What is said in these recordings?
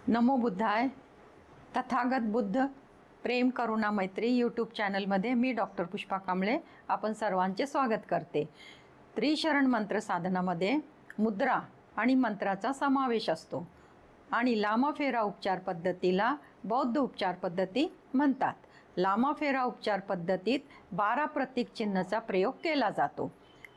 नमो बुद्धाय. तथागत बुद्ध प्रेम करुणा मैत्री यूट्यूब चॅनलमध्ये मी डॉक्टर पुष्पा कांबळे आपण सर्वांचे स्वागत करते. त्रिशरण मंत्र साधनामध्ये मुद्रा आणि मंत्राचा समावेश असतो आणि लामा फेरा उपचार पद्धतीला बौद्ध उपचार पद्धती म्हणतात. लामा फेरा उपचार पद्धतीत 12 प्रतीक चिन्हाचा प्रयोग केला जातो.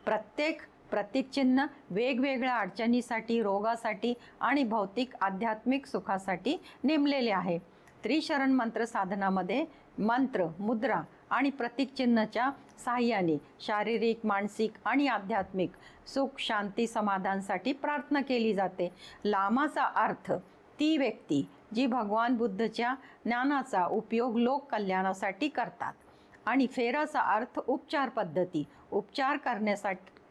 प्रत्येक प्रतीक चिन्ह वेगवेगळ्या अडचणीसाठी, रोगासाठी आणि भौतिक आध्यात्मिक सुखासाठी नेमलेले आहे. त्रिशरण मंत्र साधनामध्ये मंत्र, मुद्रा आणि प्रतीक चिन्हाच्या सहाय्याने शारीरिक, मानसिक आणि आध्यात्मिक सुख, शांती, समाधानासाठी प्रार्थना केली जाते. लामाचा अर्थ ती व्यक्ती जी भगवान बुद्धच्या ज्ञानाचा उपयोग लोक कल्याणासाठी करतात आणि फेराचा अर्थ उपचार पद्धती, उपचार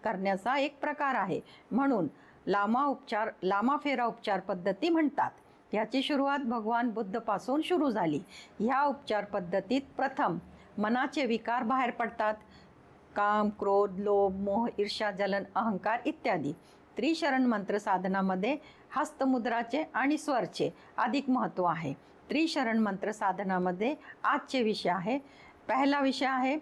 करण्याचा एक प्रकार आहे. म्हणून लामा फेरा उपचार पद्धती म्हणतात. याची सुरुवात भगवान बुद्धपासून सुरू झाली. ह्या उपचार पद्धतीत प्रथम मनाचे विकार बाहेर पडतात. काम, क्रोध, लोभ, मोह, ईर्ष्या, जलन, अहंकार इत्यादी. त्रिशरण मंत्र साधनामध्ये हस्तमुद्राचे आणि स्वरचे अधिक महत्त्व आहे. त्रिशरण मंत्र साधनामध्ये आजचे विषय आहे. पहिला विषय आहे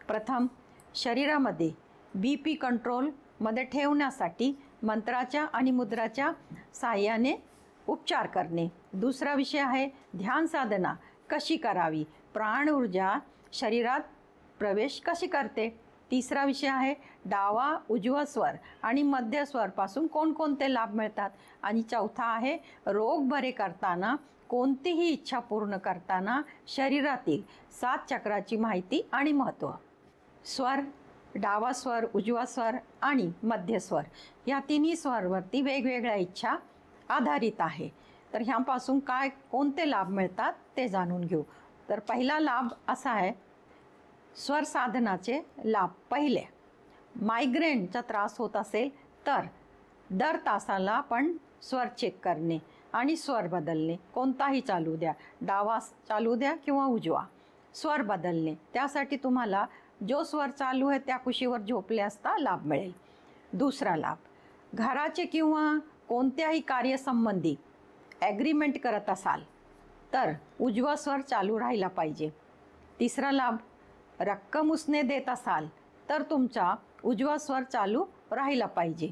प्रथम शरीरामध्ये BP कंट्रोलमध्ये ठेवण्यासाठी मंत्राच्या आणि मुद्राच्या सहाय्याने उपचार करणे. दुसरा विषय आहे ध्यान साधना कशी करावी, प्राण ऊर्जा शरीरात प्रवेश कशी करते. तिसरा विषय आहे डावा, उजवा स्वर आणि मध्य स्वरपासून कोणकोणते लाभ मिळतात. आणि चौथा आहे रोग बरे करताना, कोणतीही इच्छा पूर्ण करताना शरीरातील 7 चक्राची माहिती आणि महत्त्व. स्वर, डावा स्वर, उजवा स्वर आणि मध्य स्वर या तिन्ही स्वरवरती वेगवेगळ्या इच्छा आधारित आहे. तर ह्यापासून कोणते लाभ मिळतात ते जाणून घेऊ. तर पहिला लाभ असा आहे स्वर साधनाचे लाभ. पहिले, मायग्रेनचा त्रास होत असेल तर दर तासाला आपण स्वर चेक करणे आणि स्वर बदलणे. कोणताही चालू द्या, डावा चालू द्या किंवा उजवा, स्वर बदलणे. त्यासाठी तुम्हाला जो स्वर चालू आहे त्या कुशीवर झोपले असता लाभ मिळेल. दुसरा लाभ, घराचे किंवा कोणत्याही कार्यसंबंधी ॲग्रीमेंट करत असाल तर उजवा स्वर चालू राहिला पाहिजे. तिसरा लाभ, रक्कम उसने देत असाल तर तुमचा उजवा स्वर चालू राहिला पाहिजे.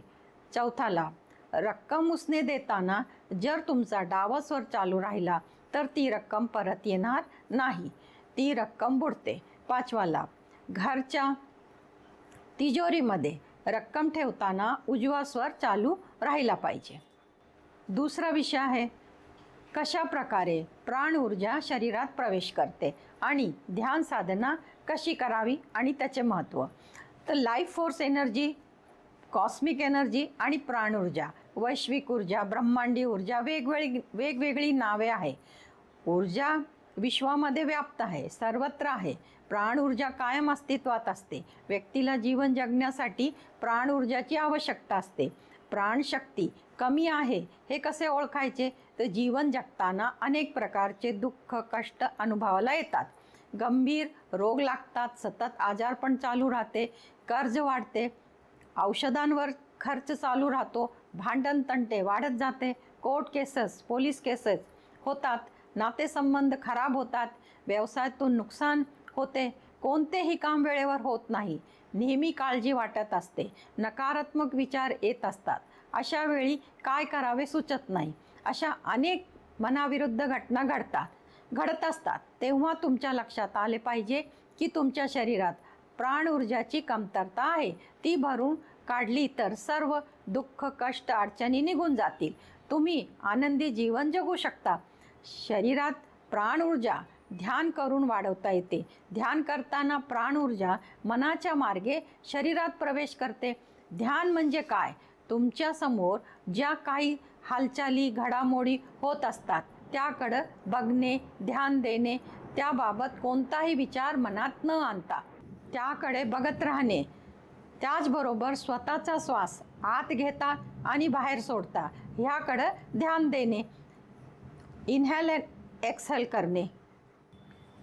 चौथा लाभ, रक्कम उसने देताना जर तुमचा डावा स्वर चालू राहिला तर ती रक्कम परत येणार नाही, ती रक्कम बुडते. पाचवा लाभ, घरच्या तिजोरीमध्ये रक्कम ठेवताना उजवा स्वर चालू राहिला पाहिजे. दुसरा विषय आहे कशा प्रकारे प्राण ऊर्जा शरीरात प्रवेश करते आणि ध्यान साधना कशी करावी आणि त्याचे महत्त्व. तर life force energy, cosmic energy आणि प्राण ऊर्जा, वैश्विक ऊर्जा, ब्रह्मांडी ऊर्जा वेगवेगळी नावे आहे. ऊर्जा विश्वामध्ये व्याप्त आहे, सर्वत्र आहे. प्राण ऊर्जा कायम अस्तित्वात असते. व्यक्तीला जीवन जगण्यासाठी प्राण ऊर्जाची आवश्यकता असते. प्राणशक्ती कमी आहे हे कसे ओळखायचे, तर जीवन जगताना अनेक प्रकारचे दुःख, कष्ट अनुभवाला येतात. गंभीर रोग लागतात, सतत आजारपण चालू राहते, कर्ज वाढते, औषधांवर खर्च चालू राहतो, भांडण तंटे वाढत जाते, कोर्ट केसेस, पोलीस केसेस होतात, नातेसंबंध खराब होतात, व्यवसायातून नुकसान होते, कोणतेही काम वेळेवर होत नाही, नेहमी काळजी वाटत असते, नकारात्मक विचार येत असतात. अशा वेळी काय करावे सुचत नाही. अशा अनेक मनाविरुद्ध घटना घडत असतात. तेव्हा तुमच्या लक्षात आले पाहिजे की तुमच्या शरीरात प्राण ऊर्जाची कमतरता आहे. ती भरून काढली तर सर्व दुःख, कष्ट, अडचणी निघून जातील. तुम्ही आनंदी जीवन जगू शकता. शरीरात प्राण ऊर्जा ध्यान करून वाढवता येते. ध्यान करताना प्राण ऊर्जा मनाच्या मार्गे शरीरात प्रवेश करते. ध्यान म्हणजे काय? तुमच्यासमोर ज्या काही हालचाली, घडामोडी होत असतात त्याकडं बघणे, ध्यान देणे, त्याबाबत कोणताही विचार मनात न आणता त्याकडे बघत राहणे. त्याचबरोबर स्वतःचा श्वास आत घेता आणि बाहेर सोडता ह्याकडं ध्यान देणे. इन्हेल अँड एक्सहेल करणे.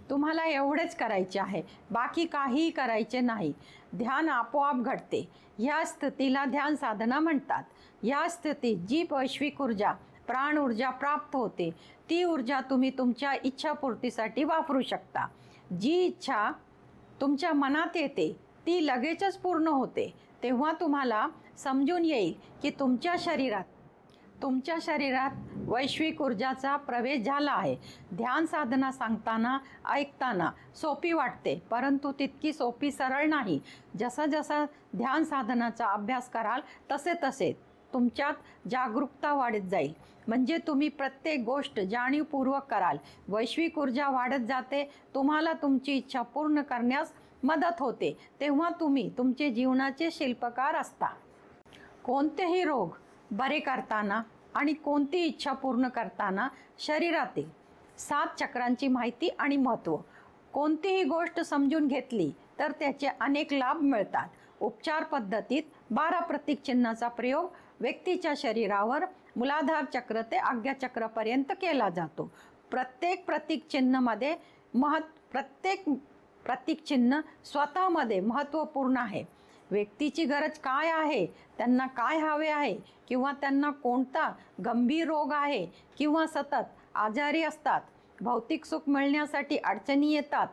तुम्हाला एवढेच करायचे आहे, बाकी काहीही करायचे नाही. ध्यान आपोआप घडते. या स्थितीला ध्यान साधना म्हणतात. या स्थितीत जी वैश्विक ऊर्जा प्राण ऊर्जा प्राप्त होते. ती ऊर्जा तुम्ही तुमच्या इच्छापूर्तीसाठी वापरू शकता. जी इच्छा तुमच्या मनात येते ती लगेचच पूर्ण होते. तेव्हा तुम्हाला समजून येईल की तुमच्या शरीरात वैश्विक ऊर्जाचा प्रवेश झाला आहे. ध्यान साधना सांगताना ऐकताना सोपी वाटते, परंतु तितकी सोपी सरळ नाही. जसा जसा ध्यान साधनाचा अभ्यास कराल तसे तसे तुमच्यात जागरूकता वाढत जाईल. म्हणजे तुम्ही प्रत्येक गोष्ट जाणीवपूर्वक कराल. वैश्विक ऊर्जा वाढत जाते. तुम्हाला तुमची इच्छा पूर्ण करण्यास मदत होते. तेव्हा तुम्ही तुमचे जीवनाचे शिल्पकार असता. कोणतेही रोग बरे करताना आणि कोणती इच्छा पूर्ण करताना शरीरातील 7 चक्रांची माहिती आणि महत्त्व, कोणतीही गोष्ट समजून घेतली तर त्याचे अनेक लाभ मिळतात. उपचार पद्धतीत 12 प्रतीक चिन्हाचा प्रयोग व्यक्तीच्या शरीरावर मूलाधार चक्र ते आज्ञाचक्रापर्यंत केला जातो. प्रत्येक प्रतीक चिन्ह स्वतःमध्ये महत्त्वपूर्ण आहे. व्यक्तीची गरज काय आहे, त्यांना काय हवे आहे, किंवा त्यांना कोणता गंभीर रोग आहे किंवा सतत आजारी असतात, भौतिक सुख मिळण्यासाठी अडचणी येतात,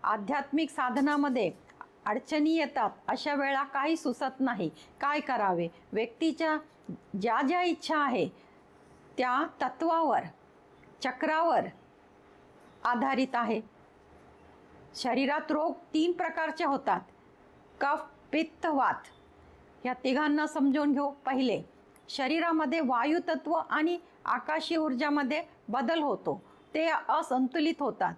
आध्यात्मिक साधनामध्ये अडचणी येतात, अशा वेळा काही सुचत नाही, काय करावे. व्यक्तीच्या ज्या ज्या इच्छा आहे त्या तत्वावर, चक्रावर आधारित आहे. शरीरात रोग 3 प्रकारचे होतात: कफ, पित्त, वात. या तिघांना समजून घेऊ. पहिले, शरीरामध्ये वायू तत्व आणि आकाशी ऊर्जामध्ये बदल होतो. ते असंतुलित होतात.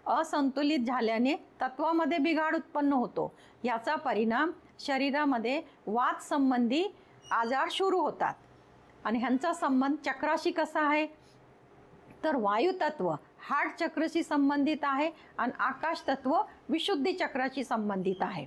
असंतुलित झाल्याने तत्वामध्ये बिघाड उत्पन्न होतो. याचा परिणाम शरीरामध्ये वात संबंधी आजार सुरू होतात. आणि ह्यांचा संबंध चक्राशी कसा आहे, तर वायू तत्व हार्ट चक्रशी संबंधित आहे आणि आकाश तत्व विशुद्धी चक्राशी संबंधित आहे.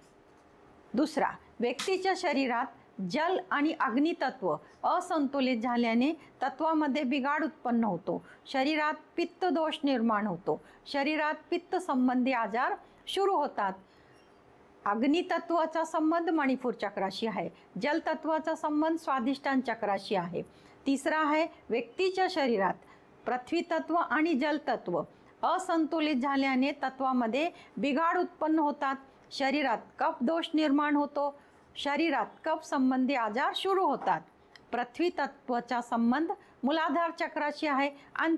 दुसरा, व्यक्तीच्या शरीरात जल आणि अग्नी तत्व असंतुलित झाल्याने तत्वामध्ये बिघाड उत्पन्न होतो. शरीरात पित्त दोष निर्माण होतो. शरीरात पित्त संबंधी आजार सुरू होतात. अग्नी तत्वाचा संबंध मणिपूर चक्राशी आहे. जल तत्वाचा संबंध स्वाधिष्ठान चक्राशी आहे. तिसरा आहे, व्यक्तीच्या शरीरात पृथ्वी तत्व आणि जल तत्व असंतुलित झाल्याने तत्वामध्ये बिघाड उत्पन्न होतात. शरीरात कफ दोष निर्माण होतो. शरीरात कफ संबंधी आजार सुरू होतात. पृथ्वी तत्वाचा संबंध मूलाधार चक्राशी आहे आणि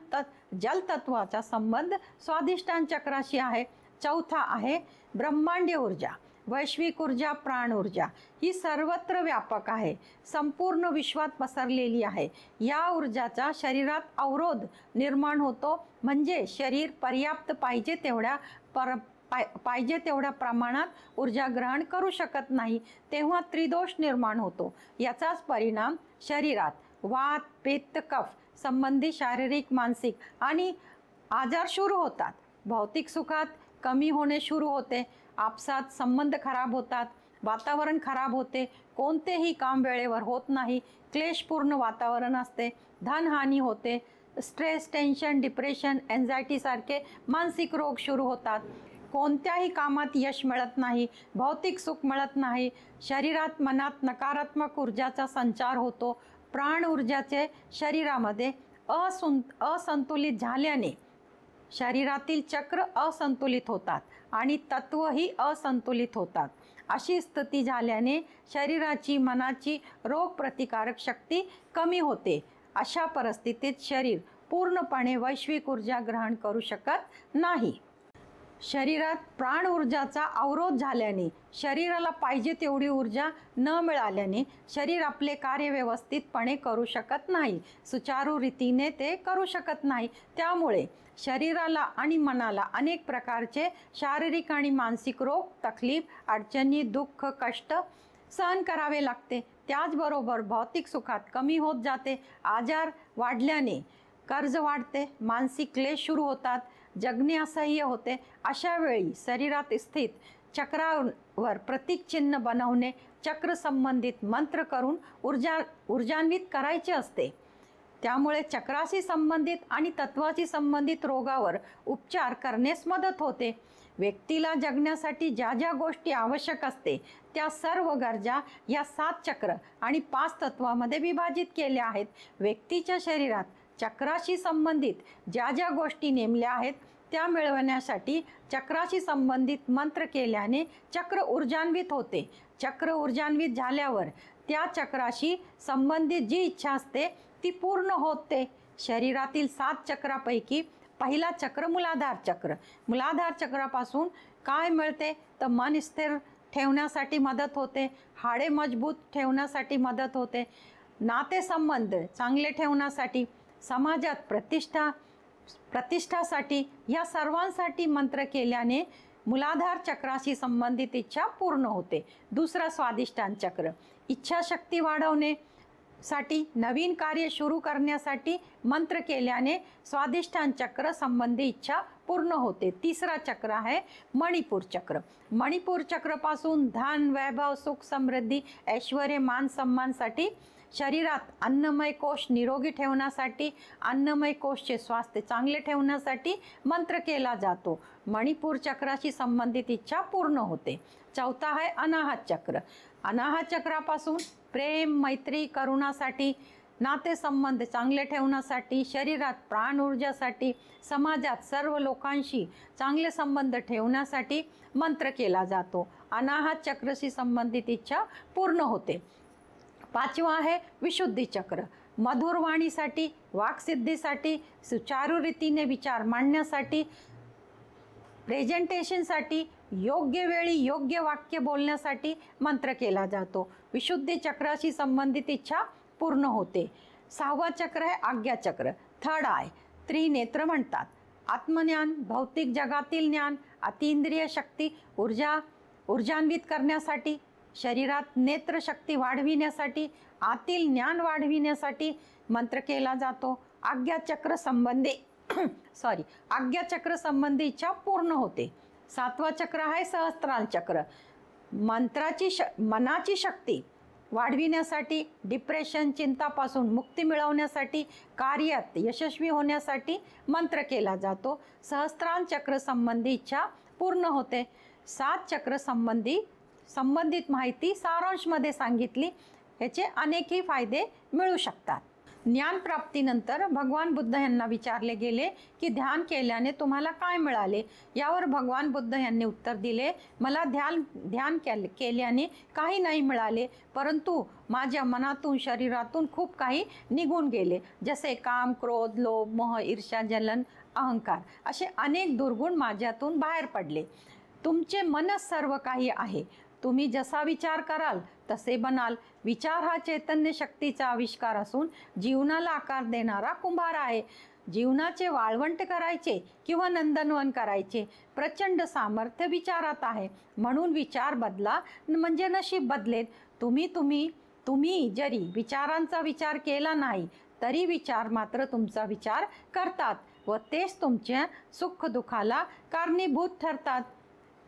जल तत्वाचा संबंध स्वाधिष्ठान चक्राशी आहे. चौथा आहे ब्रह्मांडीय ऊर्जा, वैश्विक ऊर्जा, प्राण ऊर्जा. ही सर्वत्र व्यापक आहे, संपूर्ण विश्वात पसरलेली आहे. या ऊर्जाचा शरीरात अवरोध निर्माण होतो. म्हणजे शरीर पर्याप्त पाहिजे तेवढ्या प्रमाणात ऊर्जा ग्रहण करू शकत नाही. तेव्हा त्रिदोष निर्माण होतो. याचाच परिणाम शरीरात वात, पित्त, कफ संबंधी शारीरिक, मानसिक आणि आजार सुरू होतात. भौतिक सुखात कमी होणे सुरू होते. आपसात संबंध खराब होतात. वातावरण खराब होते. कोणतेही काम वेळेवर होत नाही. क्लेशपूर्ण वातावरण असते. धनहानी होते. स्ट्रेस, टेन्शन, डिप्रेशन, एन्झायटी सारखे मानसिक रोग सुरू होतात. कोणत्याही कामात यश मिळत नाही. भौतिक सुख मिळत नाही. शरीरात, मनात नकारात्मक ऊर्जाचा संचार होतो. प्राण ऊर्जाचे शरीरामध्ये असंतुलित झाल्याने शरीरातील चक्र असंतुलित होतात आणि तत्वही असंतुलित होतात. अशी स्थिती झाल्याने शरीराची, मनाची रोगप्रतिकारक शक्ती कमी होते. अशा परिस्थितीत शरीर पूर्णपणे वैश्विक ऊर्जा ग्रहण करू शकत नाही. शरीरात प्राण ऊर्जाचा अवरोध झाल्याने, शरीराला पाहिजे तेवढी ऊर्जा न मिळाल्याने शरीर आपले कार्य व्यवस्थितपणे करू शकत नाही. सुचारू रीतीने ते करू शकत नाही. त्यामुळे शरीराला आणि मनाला अनेक प्रकारचे शारीरिक आणि मानसिक रोग, तकलीफ, अडचणी, दुःख, कष्ट सहन करावे लागते. त्याचबरोबर भौतिक सुखात कमी होत जाते. आजार वाढल्याने कर्ज वाढते. मानसिक क्लेश सुरू होतात. जगणे असह्य होते. अशा वेळी शरीरात स्थित चक्रावर प्रतीक चिन्ह बनवणे, चक्र संबंधित मंत्र करून ऊर्जान्वित करायचे असते. त्यामुळे चक्राशी संबंधित आणि तत्वाशी संबंधित रोगावर उपचार करण्यास मदत होते. व्यक्तीला जगण्यासाठी ज्या ज्या गोष्टी आवश्यक असते त्या सर्व गरजा या 7 चक्र आणि 5 तत्वामध्ये विभाजित केल्या आहेत. व्यक्तीच्या शरीरात चक्राशी संबंधित ज्या ज्या गोष्टी नेमल्या आहेत त्या मिळवण्यासाठी चक्राशी संबंधित मंत्र केल्याने चक्र ऊर्जान्वित होते. चक्र ऊर्जान्वित झाल्यावर त्या चक्राशी संबंधित जी इच्छा असते ती पूर्ण होते. शरीरातील 7 चक्रापैकी पहिला चक्र मूलाधार चक्र. मूलाधार चक्रापासून काय मिळते तर मन स्थिर ठेवण्यासाठी मदत होते, हाडे मजबूत ठेवण्यासाठी मदत होते, नातेसंबंध चांगले ठेवण्यासाठी, समाजात प्रतिष्ठासाठी, या सर्वांसाठी मंत्र केल्याने मूलाधार चक्राशी संबंधित इच्छा पूर्ण होते. दुसरा स्वादिष्टान चक्र. इच्छाशक्ती वाढवणे साठी, नवीन कार्य सुरू करण्यासाठी मंत्र केल्याने स्वादिष्टान चक्र संबंधी इच्छा पूर्ण होते. तिसरा चक्र आहे मणिपूर चक्र. मणिपूर चक्रपासून धन, वैभव, सुख, समृद्धी, ऐश्वर्य, मान सन्मानसाठी, शरीरात अन्नमय कोश निरोगी ठेवण्यासाठी, अन्नमय कोशचे स्वास्थ्य चांगले ठेवण्यासाठी मंत्र केला जातो. मणिपूर चक्राशी संबंधित इच्छा पूर्ण होते. चौथा आहे अनाहत चक्र. अनाहत चक्रापासून प्रेम, मैत्री, करुणासाठी, नातेसंबंध चांगले ठेवण्यासाठी, शरीरात प्राण ऊर्जासाठी, समाजात सर्व लोकांशी चांगले संबंध ठेवण्यासाठी मंत्र केला जातो. अनाहत चक्रशी संबंधित इच्छा पूर्ण होते. पाचवा आहे विशुद्धी चक्र. मधुर वाणीसाठी, वाक्सिद्धीसाठी, सुचारू रीतीने विचार मांडण्यासाठी, प्रेझेंटेशनसाठी, योग्य वेळी योग्य वाक्य बोलण्यासाठी मंत्र केला जातो. विशुद्धी चक्राशी संबंधित इच्छा पूर्ण होते. 6वा चक्र आहे आज्ञा चक्र. थर्ड आय, त्रिनेत्र म्हणतात. आत्मज्ञान, भौतिक जगातील ज्ञान, अतिंद्रिय शक्ती ऊर्जान्वित करण्यासाठी, शरीरात नेत्रशक्ती वाढविण्यासाठी, आतील ज्ञान वाढविण्यासाठी मंत्र केला जातो. आज्ञाचक्र संबंधी इच्छा पूर्ण होते. 7वा चक्र आहे सहस्त्रार चक्र. मनाची शक्ती वाढविण्यासाठी, डिप्रेशन, चिंतापासून मुक्ती मिळवण्यासाठी, कार्यात यशस्वी होण्यासाठी मंत्र केला जातो. सहस्त्रार चक्र संबंधी इच्छा पूर्ण होते. 7 चक्र संबंधित माहिती सारांशमध्ये सांगितली. याचे अनेकही फायदे मिळू शकतात. ज्ञानप्राप्तीनंतर भगवान बुद्ध यांना विचारले गेले की ध्यान केल्याने तुम्हाला काय मिळाले. यावर भगवान बुद्ध यांनी उत्तर दिले, मला ध्यान केल्याने काही नाही मिळाले, परंतु माझ्या मनातून, शरीरातून खूप काही निघून गेले. जसे काम, क्रोध, लोभ, मोह, ईर्ष्या, जलन, अहंकार असे अनेक दुर्गुण माझ्यातून बाहेर पडले. तुमचे मनच सर्व काही आहे. तुम्ही जसा विचार कराल तसे बनाल. विचार हा चैतन्य शक्तीचा आविष्कार असून जीवनाला आकार देणारा कुंभार आहे. जीवनाचे वाळवंट करायचे किंवा नंदनवन करायचे प्रचंड सामर्थ्य विचारात आहे. म्हणून विचार बदला म्हणजे नशीब बदलेल. तुम्ही जरी विचारांचा विचार केला नाही तरी विचार मात्र तुमचा विचार करतात व तेच तुमच्या सुख दुःखाला कारणीभूत ठरतात.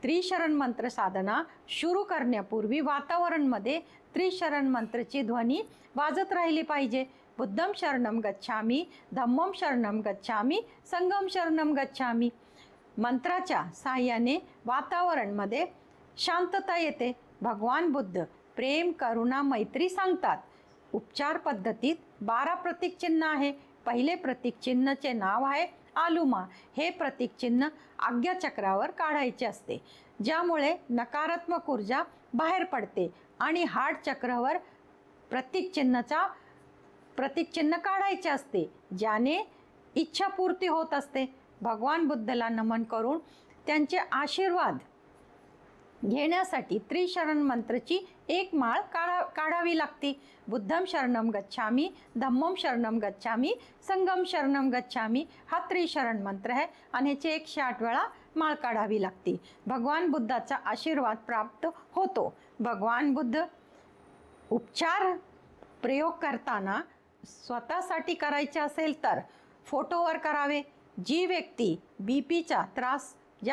त्रिशरण मंत्र साधना सुरू करण्यापूर्वी वातावरणमध्ये त्रिशरण मंत्रची ध्वनी वाजत राहिली पाहिजे. बुद्धं शरणं गच्छामि, धम्मं शरणं गच्छामि, संघं शरणं गच्छामि. मंत्राच्या साहाय्याने वातावरणमध्ये शांतता येते. भगवान बुद्ध प्रेम, करुणा, मैत्री सांगतात. उपचार पद्धतीत 12 प्रतीक चिन्ह आहे. पहिले प्रतीक चिन्हचे नाव आहे आलुमा. हे प्रतीक चिन्ह आज्ञाचक्रावर काढायचे असते, ज्यामुळे नकारात्मक ऊर्जा बाहेर पडते आणि हार्ट चक्रावर प्रतीक चिन्ह काढायचे असते, ज्याने इच्छापूर्ती होत असते. भगवान बुद्धला नमन करून त्यांचे आशीर्वाद घेण्यासाठी त्रिशरण मंत्रची एक माळ काढावी लागते. बुद्धं शरणं गच्छामि, धम्मं शरणं गच्छामि, संघं शरणं गच्छामि हा त्रिशरण मंत्र आहे आणि ह्याची 108 वेळा माळ काढावी लागते. भगवान बुद्धाचा आशीर्वाद प्राप्त होतो. भगवान बुद्ध उपचार प्रयोग करताना स्वतःसाठी करायचे असेल तर फोटोवर करावे. ज्या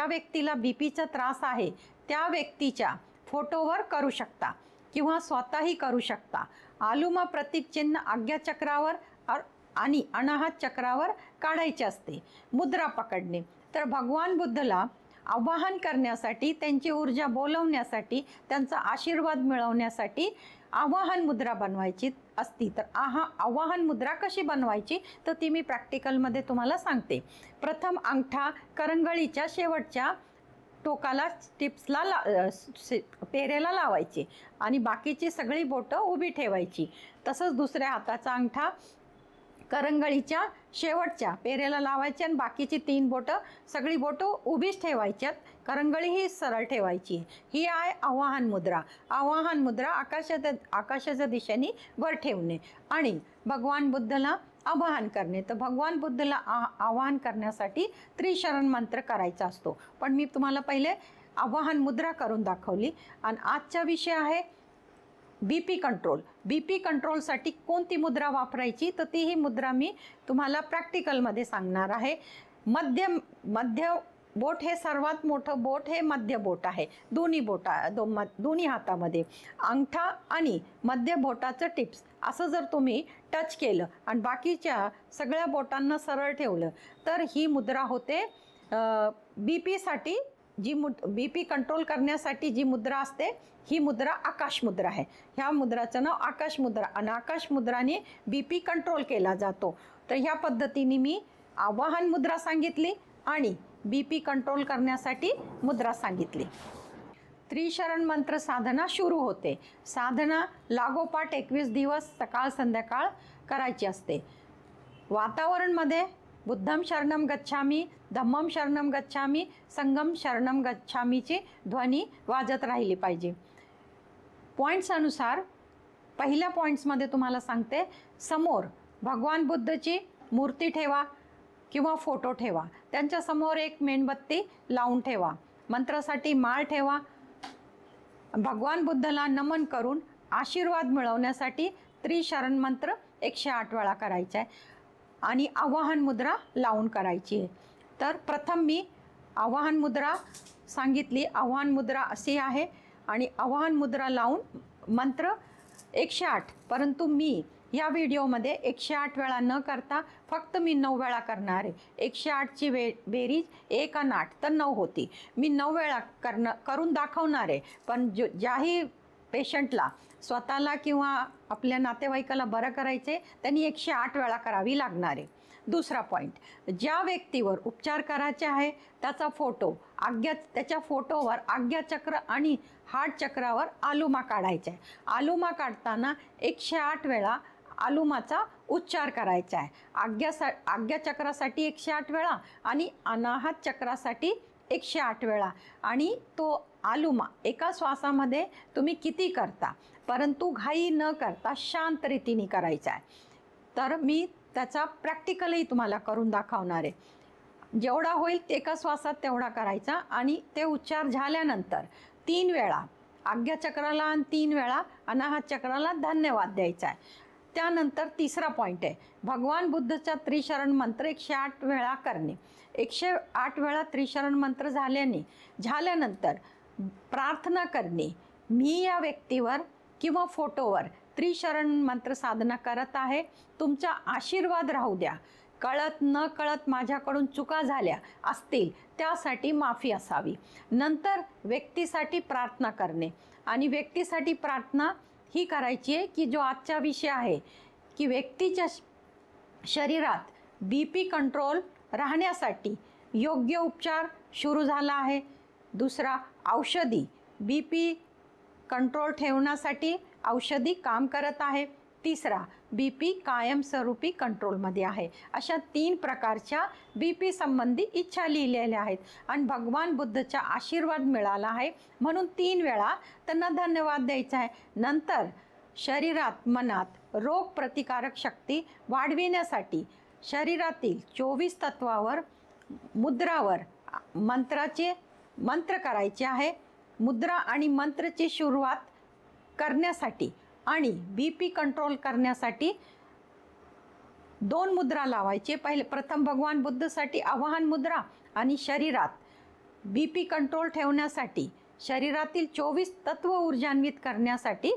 व्यक्तीला बीपीचा त्रास आहे त्या व्यक्तीच्या फोटोवर करू शकता किंवा स्वतःही करू शकता. आलुमा प्रतीक चिन्ह आज्ञाचक्रावर आणि अनाहत चक्रावर काढायचे असते. मुद्रा पकडणे तर भगवान बुद्धला आवाहन करण्यासाठी, त्यांची ऊर्जा बोलवण्यासाठी, त्यांचा आशीर्वाद मिळवण्यासाठी आवाहन मुद्रा बनवायची असती तर आवाहन मुद्रा कशी बनवायची तर ती मी प्रॅक्टिकलमध्ये तुम्हाला सांगते. प्रथम अंगठा करंगळीच्या शेवटच्या टोकाला टिप्सला पेरेला लावायची आणि बाकीची सगळी बोटं उभी ठेवायची. तसंच दुसऱ्या हाताचा अंगठा करंगळीच्या शेवटच्या पेरेला लावायची आणि बाकीची 3 बोटं सगळी बोटं उभीच ठेवायच्यात. करंगळी ही सरळ ठेवायची. ही आहे आवाहन मुद्रा. आवाहन मुद्रा आकाशाच्या दिशेने वर ठेवणे आणि भगवान बुद्धला आवाहन करणे. तर भगवान बुद्धला आवाहन करण्यासाठी त्रिशरण मंत्र करायचा असतो. पण मी तुम्हाला पहिले आवाहन मुद्रा करून दाखवली. आणि आजचा विषय आहे BP कंट्रोल. BP कंट्रोलसाठी कोणती मुद्रा वापरायची तर ती ही मुद्रा मी तुम्हाला प्रॅक्टिकलमध्ये सांगणार आहे. मध्य बोट हे सर्वात मोठं बोट हे मध्य बोट आहे. दोन्ही हातामध्ये अंगठा आणि मध्य बोटाचं टिप्स असं जर तुम्ही टच केलं आणि बाकीच्या सगळ्या बोटांना सरळ ठेवलं तर ही मुद्रा होते BPसाठी. BP कंट्रोल करण्यासाठी जी मुद्रा असते ही मुद्रा आकाश मुद्रा आहे. ह्या मुद्राचं नाव आकाश मुद्रा आणि आकाश मुद्राने BP कंट्रोल केला जातो. तर ह्या पद्धतीने मी आवाहन मुद्रा सांगितली आणि BP कंट्रोल करण्यासाठी मुद्रा सांगितली. त्रिशरण मंत्र साधना सुरू होते. साधना लागोपाठ 21 दिवस सकाळ संध्याकाळ करायची असते. वातावरणमध्ये बुद्धम शरणम गच्छामी, धम्मम शरणम गच्छामी, संगम शरणम गच्छामीची ध्वनी वाजत राहिली पाहिजे. पॉईंट्स अनुसार पहिल्या पॉईंट्समध्ये तुम्हाला सांगते, समोर भगवान बुद्धची मूर्ती ठेवा किंवा फोटो ठेवा. त्यांच्यासमोर एक मेणबत्ती लावून ठेवा. मंत्रासाठी माळ ठेवा. भगवान बुद्धला नमन करून आशीर्वाद मिळवण्यासाठी त्रिशरण मंत्र 108 वेळा करायचा आहे आणि आवाहन मुद्रा लावून करायची आहे. तर प्रथम मी आवाहन मुद्रा सांगितली. आवाहन मुद्रा अशी आहे आणि आवाहन मुद्रा लावून मंत्र 108. परंतु मी या व्हिडिओमध्ये 108 वेळा न करता फक्त मी 9 वेळा करणार आहे. 108ची बेरीज 1 आणि 8 तर 9 होती. मी 9 वेळा करून दाखवणार आहे. पण ज्याही पेशंटला स्वतःला किंवा आपल्या नातेवाईकाला बरं करायचे त्यांनी 108 वेळा करावी लागणार आहे. दुसरा पॉईंट, ज्या व्यक्तीवर उपचार करायचे आहे त्याचा फोटो त्याच्या फोटोवर आज्ञाचक्र आणि हार्ट चक्रावर आलुमा काढायचा आहे. आलुमा काढताना 108 वेळा आलुमाचा उच्चार करायचा आहे. आज्ञाचक्रासाठी 108 वेळा आणि अनाहत चक्रासाठी 108 वेळा. आणि तो आलुमा एका श्वासामध्ये तुम्ही किती करता, परंतु घाई न करता शांत रीतीने करायचा आहे. तर मी त्याचा प्रॅक्टिकलही तुम्हाला करून दाखवणार आहे. जेवढा होईल एका श्वासात तेवढा करायचा आणि ते उच्चार झाल्यानंतर 3 वेळा आज्ञाचक्राला आणि 3 वेळा अनाहत चक्राला धन्यवाद द्यायचा आहे. त्यानंतर तिसरा पॉईंट आहे, भगवान बुद्धचा त्रिशरण मंत्र 108 वेळा करणे. 108 वेळा त्रिशरण मंत्र झाल्यानंतर प्रार्थना करणे. मी या व्यक्तीवर किंवा फोटोवर त्रिशरण मंत्र साधना करत आहे, तुमचा आशीर्वाद राहू द्या. कळत न कळत माझ्याकडून चुका झाल्या असतील त्यासाठी माफी असावी. नंतर व्यक्तीसाठी प्रार्थना करणे आणि व्यक्तीसाठी प्रार्थना ही करायची आहे की जो आजचा विषय आहे की व्यक्तीच्या शरीरात BP कंट्रोल राहण्यासाठी योग्य उपचार सुरू झाला आहे. दुसरा, औषधी BP कंट्रोल ठेवण्यासाठी औषधी काम करत आहे. तिसरा, BP कायमस्वरूपी कंट्रोलमध्ये आहे. अशा 3 प्रकारच्या BP संबंधी इच्छा लिहिलेल्या आहेत आणि भगवान बुद्धचा आशीर्वाद मिळाला आहे म्हणून 3 वेळा त्यांना धन्यवाद द्यायचा आहे. नंतर शरीरात मनात रोग प्रतिकारक शक्ती वाढविण्यासाठी शरीरातील 24 तत्वावर मुद्रावर मंत्र करायचे आहे. मुद्रा आणि मंत्रची सुरुवात करण्यासाठी आणि BP कंट्रोल करण्यासाठी 2 मुद्रा लावायचे. प्रथम भगवान बुद्धसाठी आवाहन मुद्रा आणि शरीरात BP कंट्रोल ठेवण्यासाठी शरीरातील 24 तत्व ऊर्जान्वित करण्यासाठी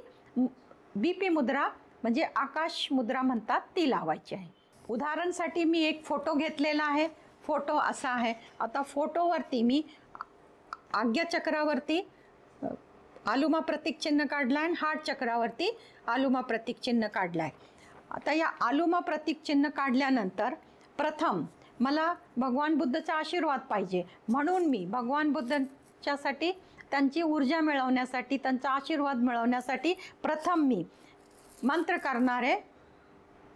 BP मुद्रा म्हणजे आकाश मुद्रा म्हणतात ती लावायची आहे. उदाहरणासाठी मी एक फोटो घेतलेला आहे. फोटो असा आहे. आता फोटोवरती मी आज्ञाचक्रावरती आलुमा प्रतीक चिन्ह काढलं आहे आणि हार्ट चक्रावरती आलुमा प्रतीक चिन्ह काढलं आहे. आता या आलुमा प्रतीक चिन्ह काढल्यानंतर प्रथम मला भगवान बुद्धचा आशीर्वाद पाहिजे, म्हणून मी भगवान बुद्धांच्यासाठी त्यांची ऊर्जा मिळवण्यासाठी, त्यांचा आशीर्वाद मिळवण्यासाठी प्रथम मी मंत्र करणार आहे.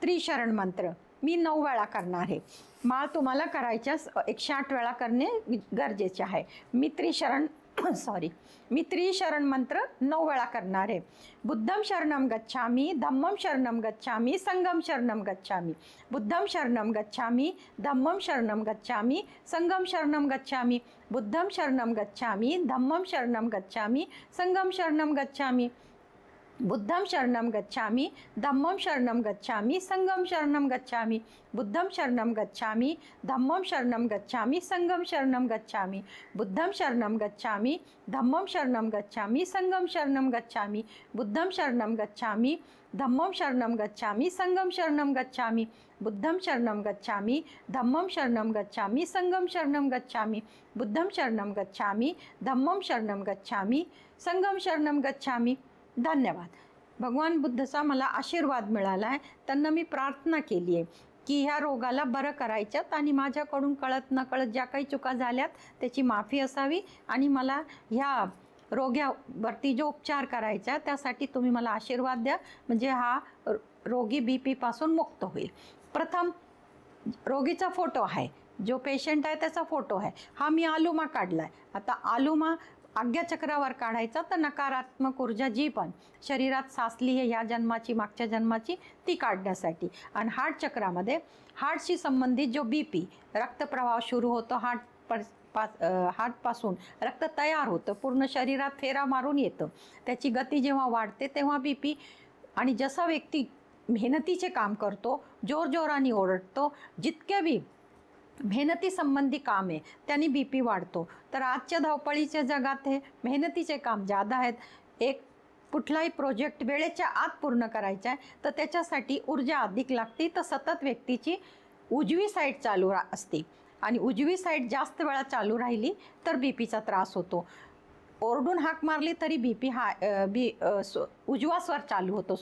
त्रिशरण मंत्र मी 9 वेळा करणार आहे. माळ तुम्हाला करायच्या 108 वेळा करणे गरजेचे आहे. मी त्रिशरण मंत्र 9 वेळा करणार आहे. बुद्धम शरणम गच्छामी, धम्मम शरणम गच्छामी, संघम शरणम गच्छामी. बुद्धम शरणम गच्छामी, धम्मम शरणम गच्छामी, संघम शरणम गच्छामी. बुद्धम शरणम गच्छामी, धम्मम शरणम गच्छामी, संघम शरणम गच्छामी. बुद्धम शरणम गच्छामी, धम्मम शरणम गच्छामी, संघम शरणम गच्छामी. बुद्धम शरणम गच्छामी, धम्मम शरणम गच्छामी, संघम शरणम गच्छामी. बुद्धम शरणम गच्छामी, धम्मम शरणम गच्छामी, संघम शरणम गच्छामी. बुद्धम शरणम गच्छामी, धम्मम शरणम गच्छामी, संघम शरणम गच्छामी. बुद्धम शरणम गच्छामी, धम्मम शरणम गच्छामी, संघम शरणम गच्छामी. बुद्धम शरणम गच्छामी, धम्मम शरणम गच्छामी, संघम शरणम गच्छामी. धन्यवाद. भगवान बुद्धचा मला आशीर्वाद मिळाला आहे. त्यांना मी प्रार्थना केली आहे की ह्या रोगाला बरं करायच्यात आणि माझ्याकडून कळत नकळत ज्या काही चुका झाल्यात त्याची माफी असावी आणि मला ह्या रोग्यावरती जो उपचार करायचा त्यासाठी तुम्ही मला आशीर्वाद द्या, म्हणजे हा रोगी BP पासून मुक्त होईल. प्रथम रोगीचा फोटो आहे, जो पेशंट आहे त्याचा फोटो आहे. हा मी आलुमा काढला आहे. आता आलुमा आज्ञाचक्रावर काढायचा, तर नकारात्मक ऊर्जा जी पण शरीरात साचली आहे ह्या जन्माची मागच्या जन्माची ती काढण्यासाठी. आणि हार्ट चक्रामध्ये हार्टशी संबंधित जो BP रक्तप्रवाह सुरू होतो, हार्टपासून रक्त तयार होतं, पूर्ण शरीरात फेरा मारून येतं, त्याची गती जेव्हा वाढते तेव्हा BP, आणि जसा व्यक्ती मेहनतीचे काम करतो, जोरजोराने ओरडतो, जितके बी मेहनती संबंधी काम आहे त्यांनी BP वाढतो. तर आजच्या धावपळीच्या जगात हे मेहनतीचे काम जादा आहेत. एक कुठलाही प्रोजेक्ट वेळेच्या आत पूर्ण करायचा आहे तर त्याच्यासाठी ऊर्जा अधिक लागते. तर सतत व्यक्तीची उजवी साईड चालू असते आणि उजवी साईड जास्त वेळा चालू राहिली तर BPचा त्रास होतो. ओरडून हाक मारली तरी BP उजवा स्वर चालू होतो.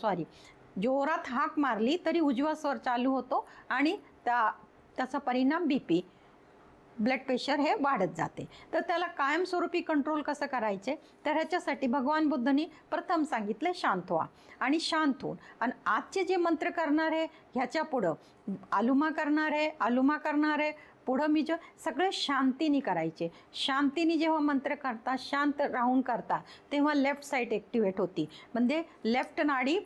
जोरात हाक मारली तरी उजवा स्वर चालू होतो आणि त्याचा परिणाम BP, ब्लड प्रेशर हे वाढत जाते. तर त्याला कायमस्वरूपी कंट्रोल कसं करायचे, तर ह्याच्यासाठी भगवान बुद्धांनी प्रथम सांगितले शांत व्हा. आणि शांत होऊन आणि आजचे जे मंत्र करणार आहे ह्याच्या पुढं आलुमा करणार आहे पुढं मी जो सगळे शांतीने करायचे. शांतीने जेव्हा मंत्र करता, शांत राहून करता, तेव्हा लेफ्ट साईड ॲक्टिवेट होती, म्हणजे लेफ्ट नाडी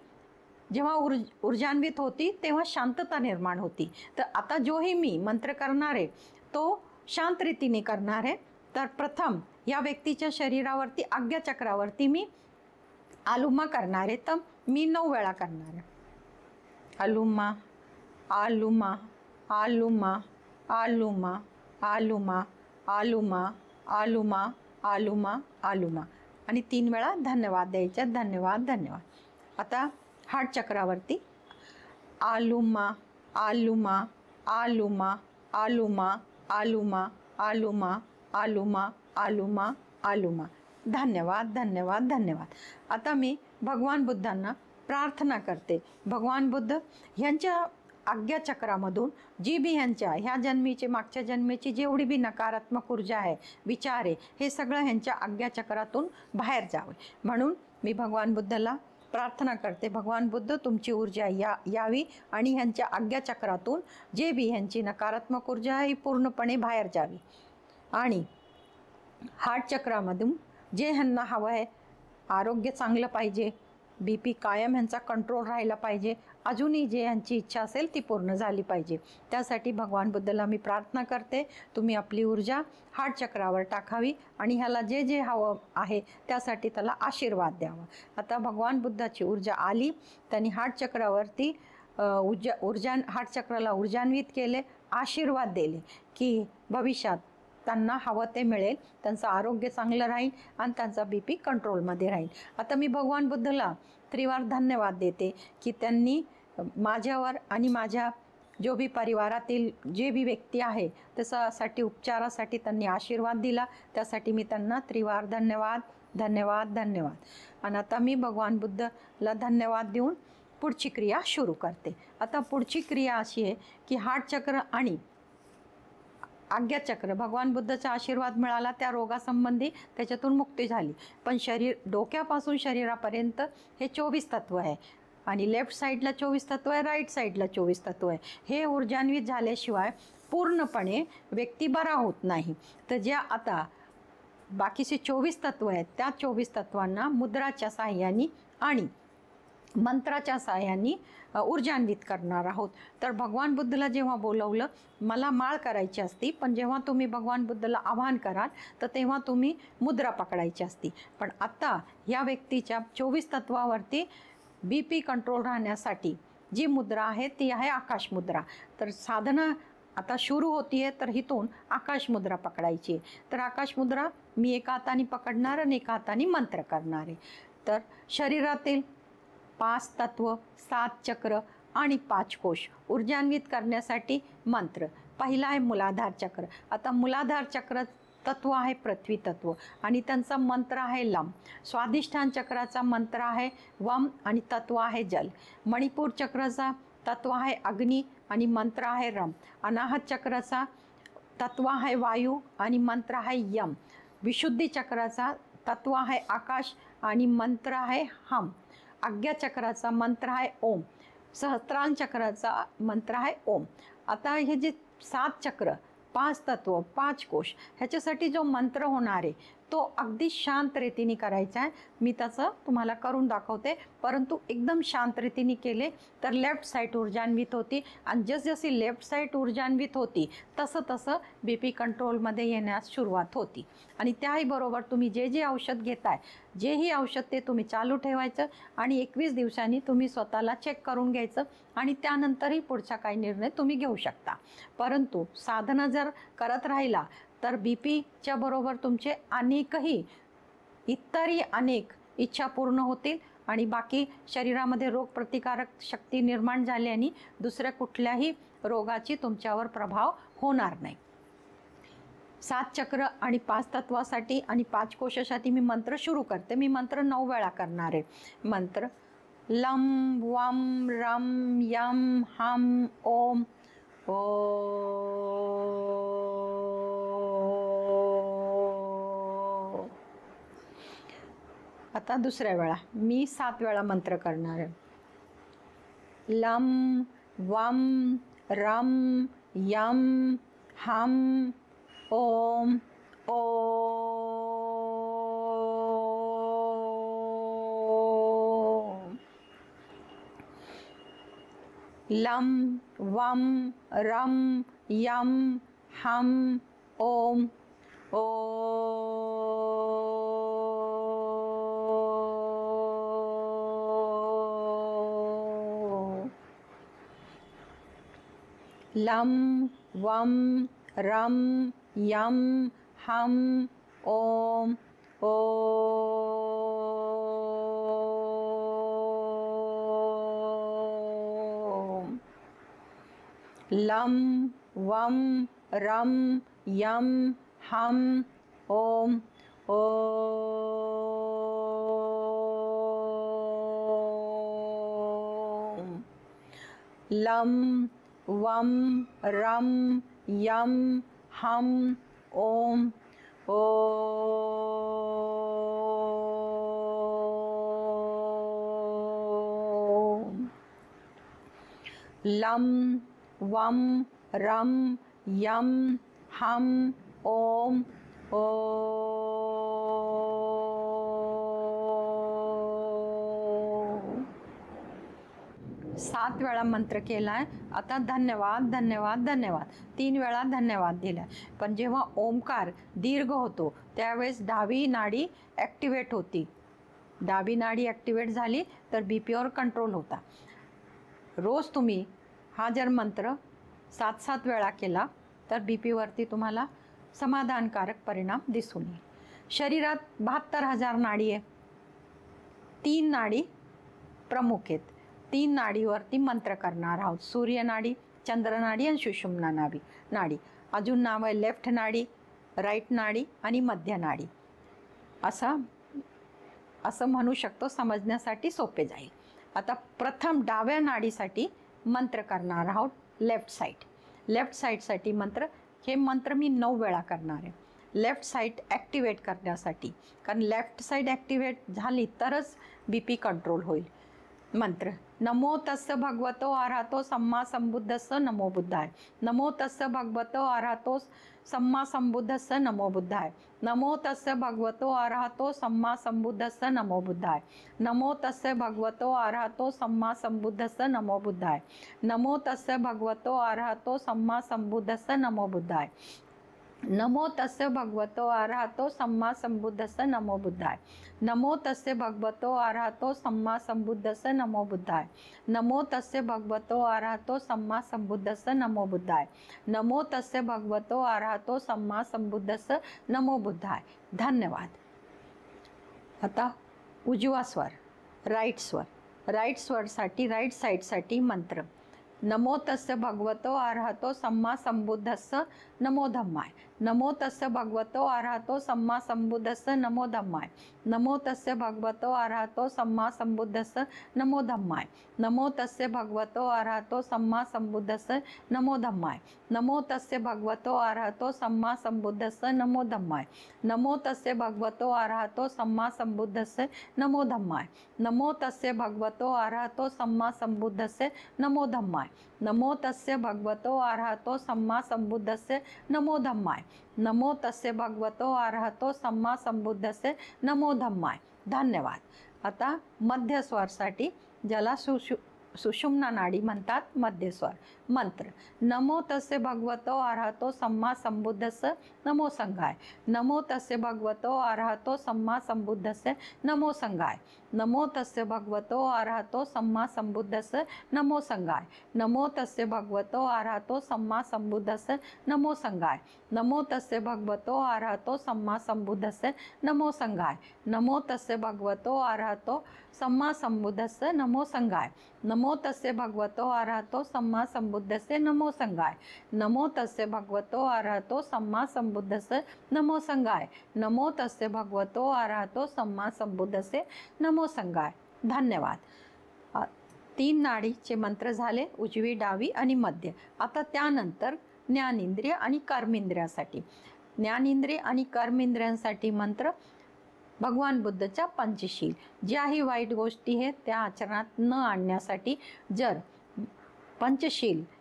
जेव्हा ऊर्जान्वित होती तेव्हा शांतता निर्माण होती. तर आता जोही मी मंत्र करणार आहे तो शांत रीतीने करणार आहे. तर प्रथम या व्यक्तीच्या शरीरावरती आज्ञाचक्रावरती मी आलुमा करणार आहे. तर मी 9 वेळा करणार आहे. आलुमा, आलुमा, आलुमा, आलुमा, आलुमा, आलुमा, आलुमा, आलुमा, आलुमा आणि 3 वेळा धन्यवाद द्यायचे. धन्यवाद, धन्यवाद. आता हार्ट चक्रावरती आलुमा, आलुमा, आलुमा, आलुमा, आलुमा, आलुमा, आलुमा, आलुमा, आलुमा. धन्यवाद, धन्यवाद, धन्यवाद. आता मी भगवान बुद्धांना प्रार्थना करते. भगवान बुद्ध ह्यांच्या आज्ञाचक्रामधून जी बी ह्या जन्मीचे मागच्या जन्मेची जेवढी बी नकारात्मक ऊर्जा आहे, विचार आहे, हे सगळं ह्यांच्या आज्ञाचक्रातून बाहेर जावे म्हणून मी भगवान बुद्धाला प्रार्थना करते. भगवान बुद्ध तुमची ऊर्जा यावी आणि ह्यांच्या आज्ञाचक्रातून जे बी ह्यांची नकारात्मक ऊर्जा आहे ही पूर्णपणे बाहेर जावी. आणि हार्ट चक्रामधून जे ह्यांना हवं आहे, आरोग्य चांगलं पाहिजे, BP कायम ह्यांचा कंट्रोल राहिला पाहिजे, अजूनही जे ह्यांची इच्छा असेल ती पूर्ण झाली पाहिजे, त्यासाठी भगवान बुद्धाला मी प्रार्थना करते. तुम्ही आपली ऊर्जा हार्ट चक्रावर टाकावी आणि ह्याला जे जे हवं आहे त्यासाठी त्याला आशीर्वाद द्यावा. आता भगवान बुद्धाची ऊर्जा आली, त्यांनी हार्ट चक्रावरती हार्ट चक्राला ऊर्जान्वित केले, आशीर्वाद दिले की भविष्यात त्यांना हवं ते मिळेल, त्यांचं आरोग्य चांगलं राहील आणि त्यांचा BP कंट्रोलमध्ये राहील. आता मी भगवान बुद्धाला त्रिवार धन्यवाद देते की त्यांनी माझ्यावर आणि माझ्या जो भी परिवारातील जे भी व्यक्ती आहे त्याच्यासाठी उपचारासाठी त्यांनी आशीर्वाद दिला, त्यासाठी मी त्यांना त्रिवार धन्यवाद धन्यवाद धन्यवाद. आणि आता मी भगवान बुद्धला धन्यवाद देऊन पुढची क्रिया सुरू करते. आता पुढची क्रिया अशी आहे की हार्ट चक्र आणि आज्ञाचक्र, भगवान बुद्धाचा आशीर्वाद मिळाला त्या रोगासंबंधी, त्याच्यातून मुक्ती झाली. पण डोक्यापासून शरीरापर्यंत हे 24 तत्व आहे आणि लेफ्ट साईडला 24 तत्व आहे, राईट साईडला 24 तत्व आहे. हे ऊर्जान्वित झाल्याशिवाय पूर्णपणे व्यक्ती बरा होत नाही. तर ज्या आता बाकीचे 24 तत्व आहेत त्या 24 तत्वांना मुद्राच्या साहाय्याने आणि मंत्राच्या साहाय्याने ऊर्जान्वित करणार आहोत. तर भगवान बुद्धला जेव्हा बोलवलं, मला माळ करायची असती, पण जेव्हा तुम्ही भगवान बुद्धला आवाहन कराल तर तेव्हा तुम्ही मुद्रा पकडायची असती. पण आता या व्यक्तीच्या 24 तत्वावरती BP कंट्रोल राहण्यासाठी जी मुद्रा आहे ती आहे आकाश मुद्रा. तर साधना आता सुरू होती आहे, तर इथून आकाश मुद्रा पकडायची आहे. तर आकाश मुद्रा मी एका हाताने पकडणार आणि एका हाताने मंत्र करणार आहे. तर शरीरातील 5 तत्व, 7 चक्र आणि 5 कोश ऊर्जान्वित करण्यासाठी मंत्र. पहिला आहे मूलाधार चक्र. आता मूलाधार चक्र तत्व आहे पृथ्वी तत्व आणि त्यांचा मंत्र आहे लम. स्वाधिष्ठान चक्राचा मंत्र आहे वम आणि तत्व आहे जल. मणिपूर चक्राचा तत्व आहे अग्नी आणि मंत्र आहे रम. अनाहत चक्राचा तत्व आहे वायू आणि मंत्र आहे यम. विशुद्धी चक्राचा तत्व आहे आकाश आणि मंत्र आहे हम. आज्ञा चक्राचा मंत्र आहे ओम. सहस्त्रांग चक्राचा मंत्र आहे ओम. आता हे जे 7 चक्र, 5 तत्व, 5 कोश, ह्याच्यासाठी जो मंत्र होणार आहे तो अगदी शांत रीतीने करायचा आहे. मी त्याचं तुम्हाला करून दाखवते, परंतु एकदम शांत रीतीने केले तर लेफ्ट साईड ऊर्जान्वित होती आणि जसजशी लेफ्ट साईड ऊर्जान्वित होती तसं तसं BP कंट्रोलमध्ये येण्यास सुरुवात होती. आणि त्याही बरोबर तुम्ही जे जे औषध घेताय, जेही औषध ते तुम्ही चालू ठेवायचं आणि 21 दिवसांनी तुम्ही स्वतःला चेक करून घ्यायचं आणि त्यानंतरही पुढचा काही निर्णय तुम्ही घेऊ शकता. परंतु साधना जर करत राहिला तर BPच्या बरोबर तुमचे अनेकही इतरही अनेक इच्छा पूर्ण होतील आणि बाकी शरीरामध्ये रोगप्रतिकारक शक्ती निर्माण झाल्याने दुसऱ्या कुठल्याही रोगाची तुमच्यावर प्रभाव होणार नाही. 7 चक्र आणि 5 तत्वासाठी आणि 5 कोशासाठी मी मंत्र सुरू करते. मी मंत्र 9 वेळा करणार आहे. मंत्र लम वम रम यम हम ओम. आता दुसऱ्या वेळा मी 7 वेळा मंत्र करणार आहे. लम वम रम यम हम ओम ओम. लम वम रम यम हम ओम ओम. लम वम रम यम हम ओम ओम. लम वम रम यम हम ओम ओम. लम वम रम यम हम ओम ओम. लम वम रम यम हम ओम ओम. 7 वेळा मंत्र केला आहे. आता धन्यवाद धन्यवाद धन्यवाद 3 वेळा धन्यवाद दिला. पण जेव्हा ओमकार दीर्घ होतो त्यावेळेस डावी नाडी ॲक्टिवेट होती. डावी नाडी ॲक्टिवेट झाली तर BPवर कंट्रोल होता. रोज तुम्ही हा जर मंत्र 7-7 वेळा केला तर BPवरती तुम्हाला समाधानकारक परिणाम दिसून येईल. शरीरात 72,000 नाडी आहे. 3 नाडी प्रमुख आहेत. 3 नाडीवरती मंत्र करणार आहोत. सूर्यनाडी, चंद्रनाडी आणि सुषुम्ना नाडी. अजून नाव आहे लेफ्ट नाडी, राईट नाडी आणि मध्य नाडी. असा असं म्हणू शकतो, समजण्यासाठी सोपे जाईल. आता प्रथम डाव्या नाडीसाठी मंत्र करणार आहोत. लेफ्ट साईडसाठी मंत्र, हे मंत्र मी 9 वेळा करणार आहे लेफ्ट साईड ॲक्टिवेट करण्यासाठी, कारण लेफ्ट साईड ॲक्टिवेट झाली तरच BP कंट्रोल होईल. मंत्र: नमो तस्य भगवतो अरहतो सम्मा संबुद्धस्स नमो बुद्धाय. नमो तस्य भगवतो अरहतो सम्मा संबुद्धस्स नमो बुद्धाय. नमो तस्य भगवतो अरहतो सम्मा संबुद्धस्स नमो बुद्धाय. नमो तस्य भगवतो अरहतो सम्मा संबुद्धस्स नमो बुद्धाय. नमो तस्य भगवतो अरहतो सम्मा संबुद्धस्स नमो बुद्धाय. नमो तस्य भगवतो अरहतो सम्मा संबुद्धस्स नमो बुद्धाय. नमो तस्य भगवतो अरहतो सम्मा संबुद्धस्स नमो बुद्धाय. नमो तस्य भगवतो अरहतो सम्मा संबुद्धस्स नमो बुद्धाय. नमो तस्य भगवतो अरहतो सम्मा संबुद्धस्स नमो बुद्धाय. धन्यवाद. आता उजवा स्वर, राईट स्वरसाठी, राईट साईडसाठी मंत्र: नमो तस्य भगवतो अरहतो सम्मा संबुद्धस्स नमो धम्माय. नमो तस्य भगवतो अरहतो सम्मा संबुद्धस्स नमो धम्माय. नमो तस्य भगवतो अरहतो सम्मा संबुद्धस्स नमो धम्माय. नमो तस्य भगवतो अरहतो सम्मा संबुद्धस्स नमो धम्माय. नमो तस्य भगवतो अरहतो सम्मा संबुद्धस्स नमो धम्माय. नमो तस्य भगवतो अरहतो सम्मा संबुद्धस्स नमो धम्माय. नमो तस्य भगवतो अरहतो सम्मा संबुद्धस्स नमो धम्माय. नमो तस्य भगवतो अरहतो सम्मा संबुद्धस्स नमो धम्माय. नमो तस्य भगवतो अरहतो सम्मा संबुद्धस्स नमो धम्माय. धन्यवाद. आता मध्य स्वरसाठी, ज्याला सुषुम्ना नाडी म्हणतात, मध्य स्वर मंत्र: नमो तस्य भगवतो अरहतो सम्मा संबुद्धस्स नमो संघाय. नमो तस्य भगवतो अरहतो सम्मा संबुद्धस्स नमो संघाय. नमो तस्य भगवतो अरहतो सम्मा संबुद्धस्स नमो संघाय. नमो तस्य भगवतो अरहतो सम्मा संबुद्धस्स नमो संघाय. नमो तस्य भगवतो अरहतो सम्मा संबुद्धस्स नमो संघाय. नमो तस्य भगवतो अरहतो सम्मा संबुद्धस्स नमो संघाय. नमो तस्य भगवतो अरहतो सम्मा संबुद्धस्स नमो संघाय. नमो तस्य भगवतो अरहतो सम्मा संबुद्धस्स नमो संघाय. नमो तस्य भगवतो अरहतो सम्मा संबुद्धस्स नमो संघाय. धन्यवाद. 3 नाडीचे मंत्र झाले, उजवी, डावी आणि मध्य. आता त्यानंतर ज्ञानेंद्रिय आणि कर्मेंद्रियासाठी. ज्ञानेंद्रिय आणि कर्मेंद्रियांसाठी मंत्र: भगवान बुद्धच्या पंचशील. ज्याही वाईट गोष्टी आहेत त्या आचरणात न आणण्यासाठी जर पंचशीलच्या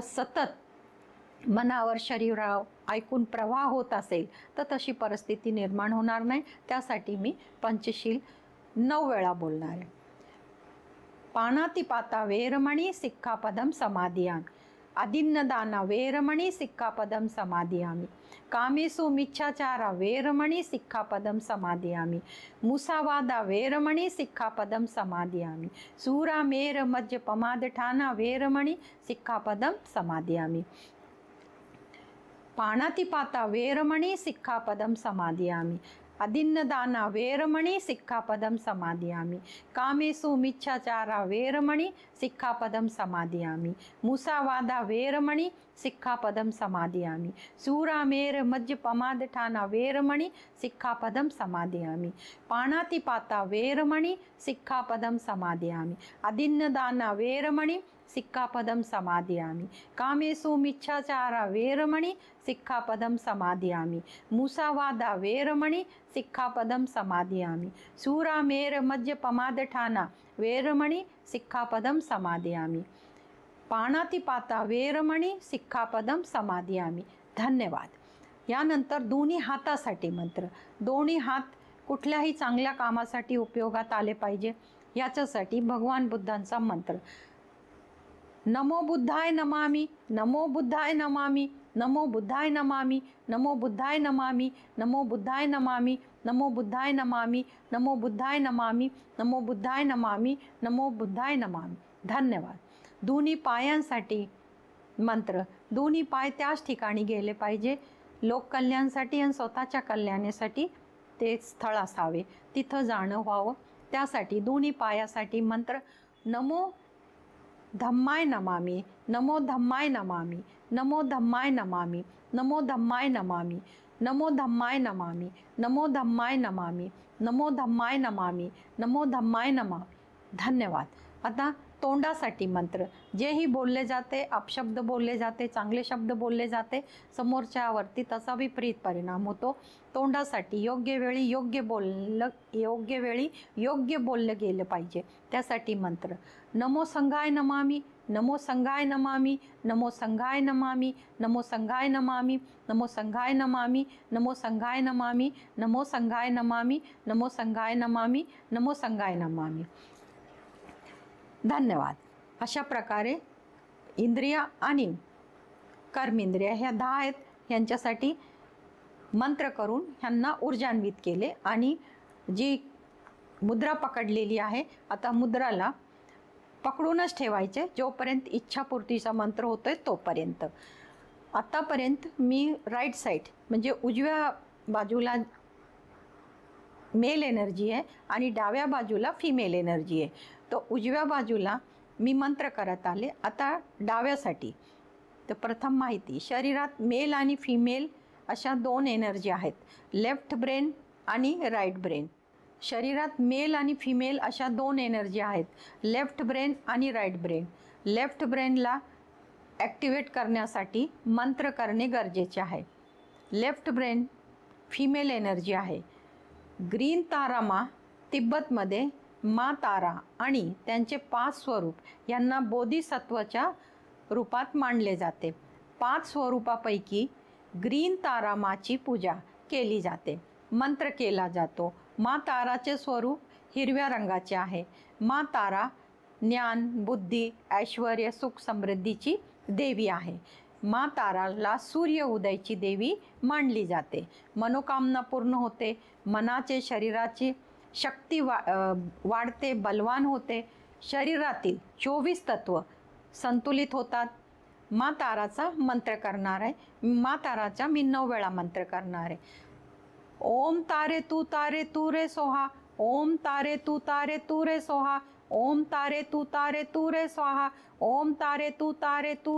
सतत मनावर, शरीरावर ऐकून प्रवाह होत असेल तर तशी परिस्थिती निर्माण होणार नाही. त्यासाठी मी पंचशील 9 वेळा बोलणार आहे. पाणातिपाता वेरमणी सिक्खापदम समादियामि. अदिन्नदाना वेरमणी सिक्खापदम समादियामि. कामेषु मिच्छाचारा वेरमणी सिक्खापदम समादियामि. मुसावादा वेरमणी सिक्खापदम समादियामि. सूरामेर मज्ज पमादठाना वेरमणी सिक्खापदम समादियामि. पाणातिपाता वेरमणी सिक्खापदम समादियामि. अदिन्नदाना वेरमणी सिक्खापदम समादियामि. कामेषु मिच्छाचारा वेरमणी सिक्खापदम समादियामि. मुसावादा वेरमणी सिक्खापदम समादियामि. सूरामेर मज्ज पमादठाना वेरमणी सिक्खापदम समादियामि. पाणातिपाता वेरमणी सिक्खापदम समादियामि. अदिन्नदाना वेरमणी सिक्खापदम समादियामि. कामेषु मिच्छाचारा वेरमणी सिक्खापदम समादियामि. मुसावादा वेरमणी सिक्खापदम समादियामि. सूरामेर मज्ज पमादठाना वेरमणी सिक्खापदम समादियामि. पाणातिपाता वेरमणी सिक्खापदम समादियामि. धन्यवाद. यानंतर दोन्ही हातासाठी मंत्र. दोन्ही हात कुठल्याही चांगल्या कामासाठी उपयोगात आले पाहिजे, याच्यासाठी भगवान बुद्धांचा मंत्र: नमो बुद्धाय नमामि. नमो बुद्धाय नमामि. नमो बुद्धाय नमामि. नमो बुद्धाय नमामि. नमो बुद्धाय नमामि. नमो बुद्धाय नमामि. नमो बुद्धाय नमामि. नमो बुद्धाय नमामि. नमो बुद्धाय नमामि. धन्यवाद. दोन्ही पायांसाठी मंत्र. दोन्ही पाय त्याच ठिकाणी गेले पाहिजे. लोककल्याणासाठी आणि स्वतःच्या कल्याणासाठी ते स्थळ असावे, तिथं जाणं व्हावं. त्यासाठी दोन्ही पायासाठी मंत्र: नमो धम्माय नमामि. नमो धम्माय नमामि. नमो धम्माय नमामि. नमो धम्माय नमामि. नमो धम्माय नमामि, नमो धम्माय नमामि, नमो धम्माय नमामि, नमो धम्माय नमामि। धन्यवाद। आता तोंडासाठी मंत्र, जेही बोलले जाते, अपशब्द बोलले जाते, चांगले शब्द बोलले जाते, समोरच्यावरती तसा विपरीत परिणाम होतो। तोंडासाठी योग्य वेळी योग्य बोललं गेलं पाहिजे, त्यासाठी मंत्र नमो संघाय नमामि, नमो संघाय नमामि, नमो संघाय नमामि, नमो संघाय नमामि, नमो संघाय नमामि, नमो संघाय नमामि, नमो संघाय नमामि, नमो संघाय नमामि, नमो संघाय नमामि। धन्यवाद। अशा प्रकारे इंद्रिय आणि कर्मेंद्रिय ह्या 10 आहेत, ह्यांच्यासाठी मंत्र करून ह्यांना ऊर्जान्वित केले आणि जी मुद्रा पकडलेली आहे, आता मुद्राला पकडूनच ठेवायचे जोपर्यंत इच्छापूर्तीचा मंत्र होतोय तोपर्यंत। आतापर्यंत मी राईट साईड म्हणजे उजव्या बाजूला मेल एनर्जी आहे आणि डाव्या बाजूला फिमेल एनर्जी आहे, तो उजव्या बाजूला मी मंत्र करत आले। आता डाव्यासाठी तर प्रथम माहिती, शरीरात मेल आणि फिमेल अशा 2 एनर्जी आहेत, लेफ्ट ब्रेन आणि राईट ब्रेन। शरीरात मेल आणि फिमेल अशा 2 एनर्जी आहेत, लेफ्ट ब्रेन आणि राईट ब्रेन। लेफ्ट ब्रेनला ॲक्टिवेट करण्यासाठी मंत्र करणे गरजेचे आहे। लेफ्ट ब्रेन फिमेल एनर्जी आहे। ग्रीन तारा माँ तिब्बतमध्ये माँ तारा आणि त्यांचे 5 स्वरूप यांना बोधिसत्वाच्या रूपात मानले जाते। 5 स्वरूपापैकी ग्रीन तारा माँची पूजा केली जाते, मंत्र केला जातो। माँ ताराचे स्वरूप हिरव्या रंगाचे आहे। माँ तारा ज्ञान, बुद्धी, ऐश्वर्य, सुख, समृद्धीची देवी आहे। माँ ताराला सूर्य उदयाची देवी मानली जाते। मनोकामना पूर्ण होते, मनाचे शरीराची शक्ती वाढते, बलवान होते, शरीरातील 24 तत्व संतुलित होतात। माँ ताराचा मंत्र करणार आहे, माँ ताराचा मी 9 वेळा मंत्र करणार आहे। ओम तारे तू रे सोहा, ओम तारे तू रे सोहा, ओम तारे तू रे स्वाहा, ओम तारे तू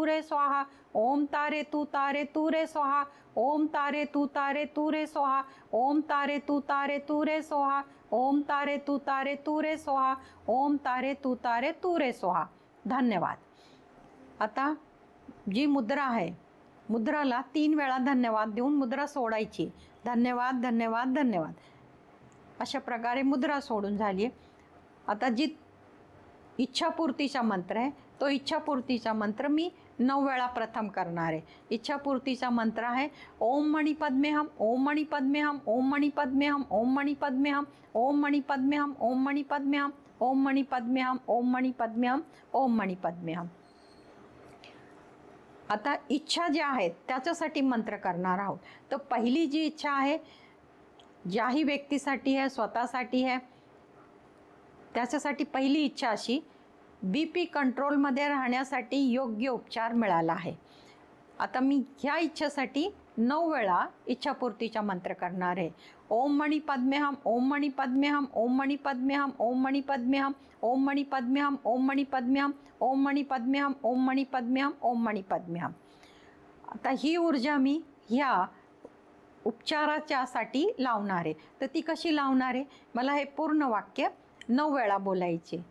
रे स्वाहा, ओम तारे तू रे स्वाहा, ओम तारे तू रे स्वाहा, ओम तारे तू रे स्वाहा, ओम तारे तू रे स्वाहा, ओम तारे तू रे स्वाहा। धन्यवाद। आता जी मुद्रा आहे, मुद्राला 3 वेळा धन्यवाद देऊन मुद्रा सोडायची। धन्यवाद, धन्यवाद, धन्यवाद, अशा प्रकारे मुद्रा सोडून झाली। आता जी इच्छापूर्तीचा मंत्र आहे, तो इच्छापूर्तीचा मंत्र मी 9 वेळा प्रथम करणार आहे। इच्छापूर्तीचा मंत्र आहे ओम मणि पद्मे हम, ओम मणि पद्मे हम, ओम मणि पद्मे हम, ओम मणि पद्मे हम, ओम मणि पद्मे हम, ओम मणि पद्मे हम, ओम मणि पद्मे हम, ओम मणि पद्मे हम, ओम मणि पद्मे हम। आता इच्छा ज्या आहेत त्याच्यासाठी मंत्र करणार आहोत। तर पहिली जी इच्छा आहे, ज्याही व्यक्तीसाठी आहे, स्वतःसाठी आहे, त्याच्यासाठी पहिली इच्छा अशी, BP कंट्रोलमध्ये राहण्यासाठी योग्य उपचार मिळाला आहे। आता मी ह्या इच्छेसाठी 9 वेळा इच्छापूर्तीचा मंत्र करणार आहे। ओम मणि पद्मे हम, ओम मणि पद्मे हम, ओम मणि पद्मे हम, ओम मणि पद्मे हम, ओम मणि पद्मे हम, ओम मणि पद्मे हम, ओम मणि पद्मे हम, ओम मणि पद्मे हम, ओम मणि पद्मे हम। आता ही ऊर्जा मी ह्या उपचाराच्यासाठी लावणार आहे। तर ती कशी लावणार आहे, मला हे पूर्ण वाक्य 9 वेळा बोलायचे।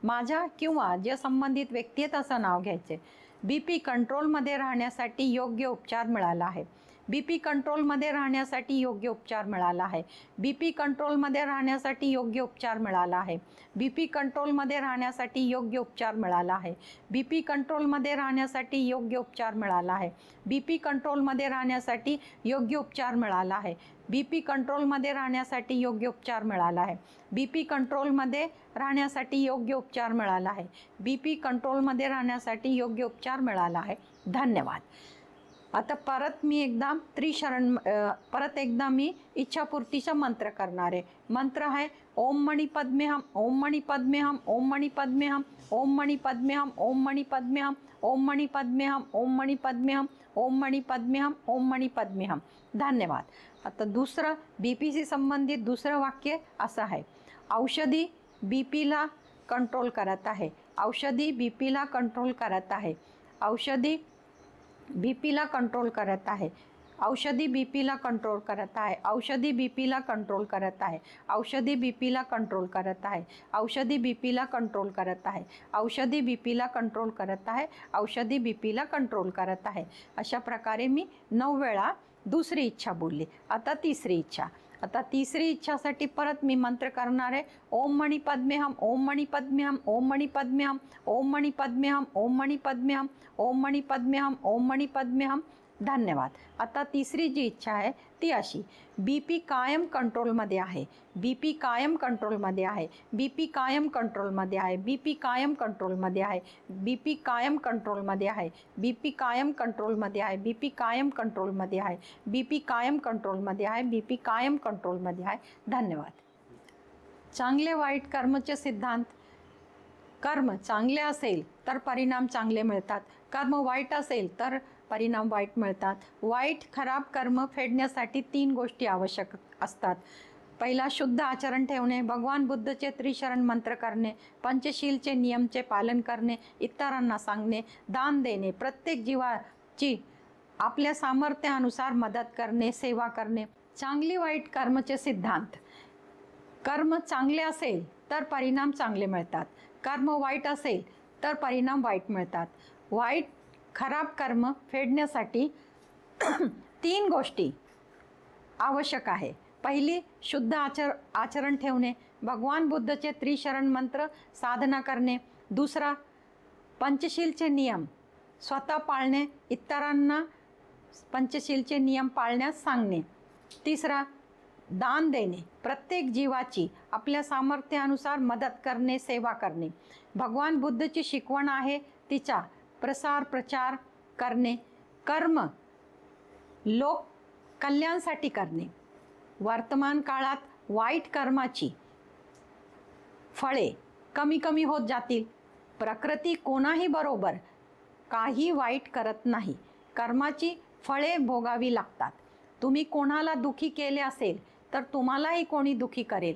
माझ्या किंवा जे संबंधित व्यक्ती आहे त्याचं नाव घ्यायचे। BP कंट्रोलमध्ये राहण्यासाठी योग्य उपचार मिळाला आहे। BP कंट्रोलमध्ये राहण्यासाठी योग्य उपचार मिळाला आहे। BP कंट्रोलमध्ये राहण्यासाठी योग्य उपचार मिळाला आहे। BP कंट्रोलमध्ये राहण्यासाठी योग्य उपचार मिळाला आहे। BP कंट्रोलमध्ये राहण्यासाठी योग्य उपचार मिळाला आहे। BP कंट्रोलमध्ये राहण्यासाठी योग्य उपचार मिळाला आहे। BP कंट्रोलमध्ये राहण्यासाठी योग्य उपचार मिळाला आहे। BP कंट्रोलमध्ये राहण्यासाठी योग्य उपचार मिळाला आहे। BP कंट्रोलमध्ये राहण्यासाठी योग्य उपचार मिळाला आहे। धन्यवाद। आता परत एकदा मी इच्छापूर्तीचा मंत्र करणार आहे। मंत्र आहे ओम मणि पद्मे हम, ओम मणि पद्मे हम, ओम मणि पद्मे हम, ओम मणि पद्मे हम, ओम मणि पद्मे हम, ओम मणि पद्मे हम, ओम मणि पद्मे हम, ओम मणि पद्मे हम, ओम मणि पद्मे हम। धन्यवाद। आता दुसरं BPशी संबंधित दुसरं वाक्य असं आहे, औषधी BPला कंट्रोल करत आहे, औषधी BPला कंट्रोल करत आहे, औषधी BPला कंट्रोल करत आहे, औषधी बीपीला कंट्रोल करत आहे, औषधी बीपीला कंट्रोल करत आहे, औषधी बीपीला कंट्रोल करत आहे, औषधी बीपीला कंट्रोल करत आहे, औषधी बीपीला कंट्रोल करत आहे, औषधी बीपीला कंट्रोल करत आहे. अशा प्रकारे मी 9 वेळा दुसरी इच्छा बोलली. आता तिसरी इच्छा. आता तिसरी इच्छासाठी परत मी मंत्र करणार आहे. ओम मणी पद्मेहम, ओम मणी पद्मेहम, ओम मणी पद्मेहम, ओम मणी पद्मेहम, ओम मणी पद्मेहम, ओम मणी पद्मेहम, ओम मणी पद्मेहम. धन्यवाद. आता तिसरी जी इच्छा आहे ती अशी, बीपी कायम कंट्रोलमध्ये आहे, बीपी कायम कंट्रोलमध्ये आहे, बीपी कायम कंट्रोलमध्ये आहे, बीपी कायम कंट्रोलमध्ये आहे, बीपी कायम कंट्रोलमध्ये आहे, बीपी कायम कंट्रोलमध्ये आहे, बीपी कायम कंट्रोलमध्ये आहे, बीपी कायम कंट्रोलमध्ये आहे, बीपी कायम कंट्रोलमध्ये आहे. धन्यवाद. चांगले वाईट कर्मचे सिद्धांत. कर्म चांगले असेल तर परिणाम चांगले मिळतात, कर्म वाईट असेल तर परिणाम वाईट मिळतात. वाईट खराब कर्म फेडण्यासाठी 3 गोष्टी आवश्यक असतात. पहिला, शुद्ध आचरण ठेवणे, भगवान बुद्धचे त्रिशरण मंत्र करणे, पंचशीलचे नियमचे पालन करणे, इतरांना सांगणे, दान देणे, प्रत्येक जीवाची आपल्या सामर्थ्यानुसार मदत करणे, सेवा करणे. चांगली वाईट कर्मचे सिद्धांत. कर्म चांगले असेल तर परिणाम चांगले मिळतात, कर्म वाईट असेल तर परिणाम वाईट मिळतात. वाईट खराब कर्म फेडण्यासाठी 3 गोष्टी आवश्यक आहे. पहिली, शुद्ध आचरण ठेवणे, भगवान बुद्धचे त्रिशरण मंत्र साधना करणे. दुसरा, पंचशीलचे नियम स्वतः पाळणे, इतरांना पंचशीलचे नियम पाळण्यास सांगणे. तिसरा, दान देणे, प्रत्येक जीवाची आपल्या सामर्थ्यानुसार मदत करणे, सेवा करणे. भगवान बुद्धची शिकवण आहे तिचा प्रसार प्रचार करणे. कर्म लोक कल्याणासाठी करणे. वर्तमान काळात वाईट कर्माची फळे कमी कमी होत जातील. प्रकृती कोणाही बरोबर काही वाईट करत नाही, कर्माची फळे भोगावी लागतात. तुम्ही कोणाला दुखी केले असेल तर तुम्हालाही कोणी दुखी करेल.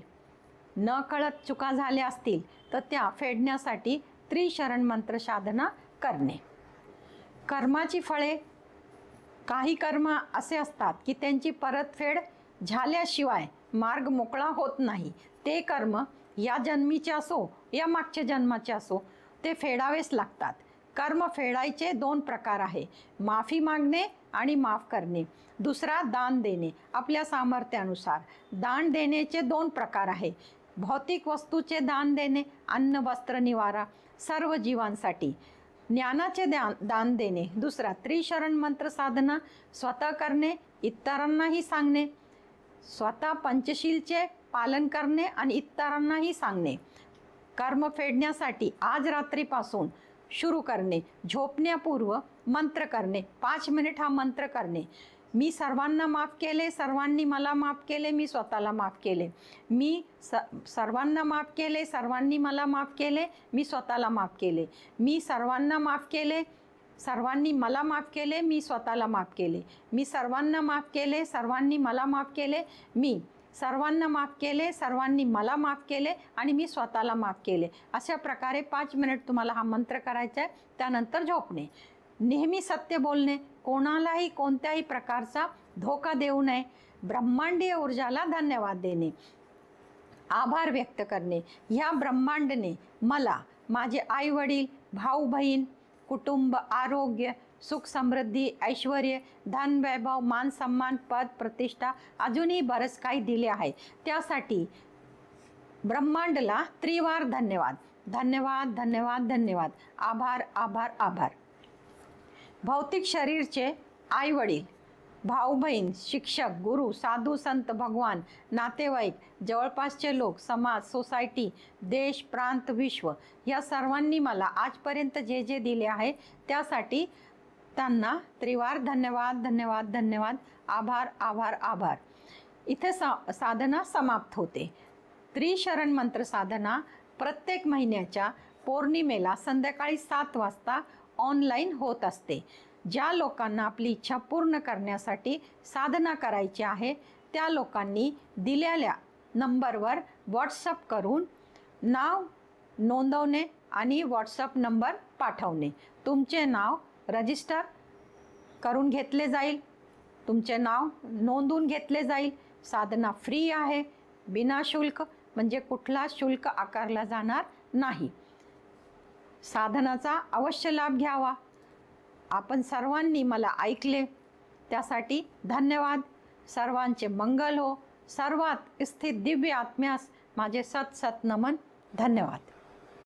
न कळत चुका झाल्या असतील तर त्या फेडण्यासाठी त्रिशरण मंत्र साधना करणे. कर्माची फळे. काही कर्म असे असतात की त्यांची परतफेड झाल्याशिवाय मार्ग मोकळा होत नाही. ते कर्म या जन्मीचे असो या मागच्या जन्माचे असो ते फेडावेच लागतात. कर्म फेडायचे 2 प्रकार आहे, माफी मागणे आणि माफ करणे. दुसरा, दान देणे, आपल्या सामर्थ्यानुसार. दान देण्याचे 2 प्रकार आहे, भौतिक वस्तूचे दान देणे, अन्न वस्त्र निवारा सर्व जीवांसाठी. ज्ञानाचे दान देणे. दुसरा, त्रिशरण मंत्र साधना स्वतः करणे, इतरांनाही सांगणे. स्वतः पंचशीलचे पालन करणे आणि इतरांनाही सांगणे. कर्म फेडण्यासाठी आज रात्रीपासून सुरू करणे. झोपण्यापूर्व मंत्र करणे, 5 मिनिट हा मंत्र करणे. मी सर्वांना माफ केले, सर्वांनी मला माफ केले, मी स्वतःला माफ केले. मी सर्वांना माफ केले, सर्वांनी मला माफ केले, मी स्वतःला माफ केले. मी सर्वांना माफ केले, सर्वांनी मला माफ केले, मी स्वतःला माफ केले. मी सर्वांना माफ केले, सर्वांनी मला माफ केले. मी सर्वांना माफ केले, सर्वांनी मला माफ केले आणि मी स्वतःला माफ केले. अशा प्रकारे 5 मिनिट तुम्हाला हा मंत्र करायचा आहे. त्यानंतर झोपणे. नेहमी सत्य बोलणे, कोणालाही कोणत्याही प्रकारचा धोका देऊ नये. ब्रह्मांडीय ऊर्जाला धन्यवाद देणे, आभार व्यक्त करणे. ह्या ब्रह्मांडने मला, माझे आई वडील, भाऊ बहीण, कुटुंब, आरोग्य, सुख समृद्धी, ऐश्वर, धन, वैभव, मान सन्मान, पद, प्रतिष्ठा अजूनही बरंच काही दिले आहे. त्यासाठी ब्रह्मांडला त्रिवार धन्यवाद. धन्यवाद धन्यवाद धन्यवाद. आभार आभार आभार. भौतिक शरीरचे आई वडील, भाऊ बहीण, शिक्षक, गुरु, साधू संत, भगवान, नातेवाईक, जवळपासचे लोक, समाज, सोसायटी, देश, प्रांत, विश्व या सर्वांनी मला आजपर्यंत जे जे दिले आहे त्यासाठी त्यांना त्रिवार धन्यवाद धन्यवाद धन्यवाद. आभार आभार आभार. इथे साधना समाप्त होते. त्रिशरण मंत्र साधना प्रत्येक महिन्याच्या पौर्णिमेला संध्याकाळी 7 वाजता ऑनलाईन होत असते. ज्या लोकांना आपली इच्छा पूर्ण करण्यासाठी साधना करायची आहे त्या लोकांनी दिलेल्या नंबरवर व्हॉट्सअप करून नाव नोंदवणे आणि व्हॉट्सअप नंबर पाठवणे. तुमचे नाव रजिस्टर करून घेतले जाईल तुमचे नाव नोंदवून घेतले जाईल. साधना फ्री आहे, बिना शुल्क, म्हणजे कुठला शुल्क आकारला जाणार नाही. साधनाचा अवश्य लाभ घ्यावा. आपण सर्वांनी मला ऐकले त्यासाठी धन्यवाद. सर्वांचे मंगल हो. सर्वात स्थित दिव्य आत्म्यास माझे सत सत नमन. धन्यवाद.